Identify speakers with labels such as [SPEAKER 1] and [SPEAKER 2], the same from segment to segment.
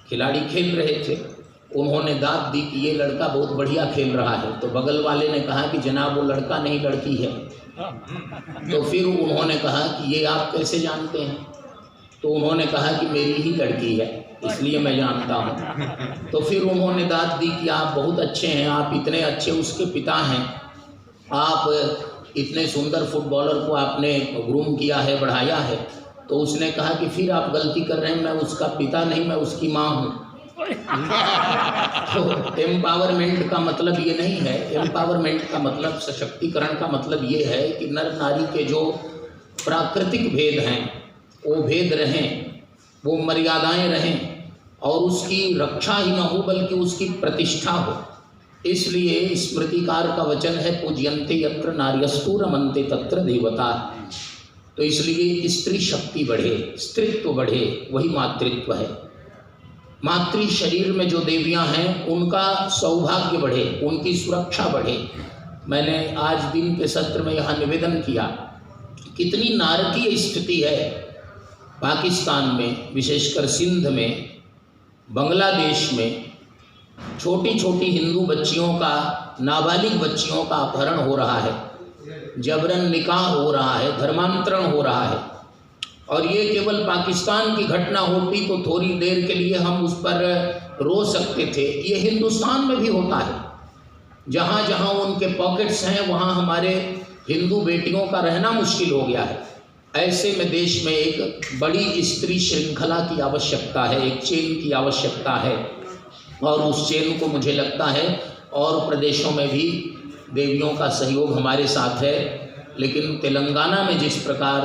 [SPEAKER 1] खिलाड़ी खेल रहे थे, उन्होंने दाद दी कि ये लड़का बहुत बढ़िया खेल रहा है। तो बगल वाले ने कहा कि जनाब वो लड़का नहीं लड़की है। तो फिर उन्होंने कहा कि ये आप कैसे जानते हैं? तो उन्होंने कहा कि मेरी ही लड़की है, इसलिए मैं जानता हूँ। तो फिर उन्होंने दाद दी कि आप बहुत अच्छे हैं, आप इतने अच्छे उसके पिता हैं, आप इतने सुंदर फुटबॉलर को आपने ग्रूम किया है, बढ़ाया है। तो उसने कहा कि फिर आप गलती कर रहे हैं, मैं उसका पिता नहीं, मैं उसकी माँ हूँ। तो एम्पावरमेंट का मतलब ये नहीं है। एम्पावरमेंट का मतलब, सशक्तिकरण का मतलब ये है कि नर नारी के जो प्राकृतिक भेद हैं वो भेद रहें, वो मर्यादाएं रहें और उसकी रक्षा ही न हो बल्कि उसकी प्रतिष्ठा हो। इसलिए स्मृतिकार का वचन है पूज्यन्ते यत्र नार्यस्तु रमन्ते तत्र देवता। तो इसलिए स्त्री शक्ति बढ़े, स्त्रीत्व बढ़े, वही मातृत्व है। मातृ शरीर में जो देवियां हैं उनका सौभाग्य बढ़े, उनकी सुरक्षा बढ़े। मैंने आज दिन के सत्र में यहाँ निवेदन किया, कितनी नारकीय स्थिति है पाकिस्तान में, विशेषकर सिंध में, बांग्लादेश में। छोटी छोटी हिंदू बच्चियों का, नाबालिग बच्चियों का अपहरण हो रहा है, जबरन निकाह हो रहा है, धर्मांतरण हो रहा है। और ये केवल पाकिस्तान की घटना होती तो थोड़ी देर के लिए हम उस पर रो सकते थे, ये हिंदुस्तान में भी होता है। जहाँ जहाँ उनके पॉकेट्स हैं वहाँ हमारे हिंदू बेटियों का रहना मुश्किल हो गया है। ऐसे में देश में एक बड़ी स्त्री श्रृंखला की आवश्यकता है, एक चेन की आवश्यकता है। और उस चेन को मुझे लगता है और प्रदेशों में भी देवियों का सहयोग हमारे साथ है। लेकिन तेलंगाना में जिस प्रकार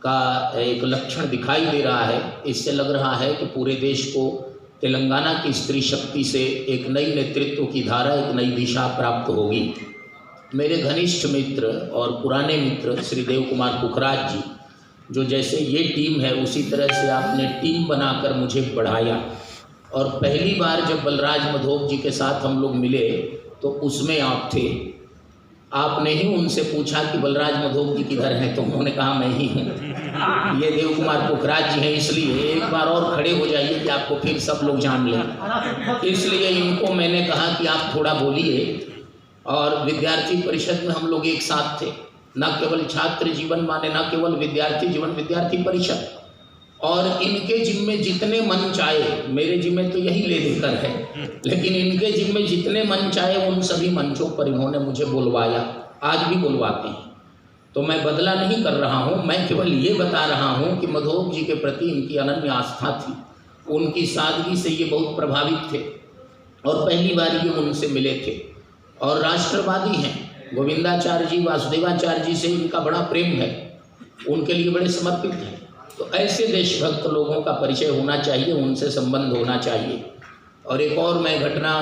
[SPEAKER 1] का एक लक्षण दिखाई दे रहा है, इससे लग रहा है कि पूरे देश को तेलंगाना की स्त्री शक्ति से एक नई नेतृत्व की धारा, एक नई दिशा प्राप्त होगी। मेरे घनिष्ठ मित्र और पुराने मित्र श्री देव कुमार पुखराज जी, जो जैसे ये टीम है उसी तरह से आपने टीम बनाकर मुझे बढ़ाया। और पहली बार जब बलराज मधोक जी के साथ हम लोग मिले तो उसमें आप थे। आपने ही उनसे पूछा कि बलराज मधोक जी किधर हैं, तो उन्होंने कहा मैं ही हूँ। ये देव कुमार पुखराज जी हैं, इसलिए एक बार और खड़े हो जाइए कि आपको फिर सब लोग जान लें। इसलिए इनको मैंने कहा कि आप थोड़ा बोलिए। और विद्यार्थी परिषद में हम लोग एक साथ थे, न केवल छात्र जीवन माने, न केवल विद्यार्थी जीवन, विद्यार्थी परिषद। और इनके जिम्मे जितने मंच आए, मेरे जिम्मे तो यही ले देकर है, लेकिन इनके जिम्मे जितने मंच आए उन सभी मंचों पर इन्होंने मुझे बुलवाया, आज भी बुलवाते हैं। तो मैं बदला नहीं कर रहा हूँ, मैं केवल ये बता रहा हूँ कि मधोक जी के प्रति इनकी अनन्य आस्था थी, उनकी सादगी से ये बहुत प्रभावित थे और पहली बार ये उनसे मिले थे। और राष्ट्रवादी हैं, गोविंदाचार्य जी, वासुदेवाचार्य जी से इनका बड़ा प्रेम है, उनके लिए बड़े समर्पित हैं। तो ऐसे देशभक्त लोगों का परिचय होना चाहिए, उनसे संबंध होना चाहिए। और एक और मैं घटना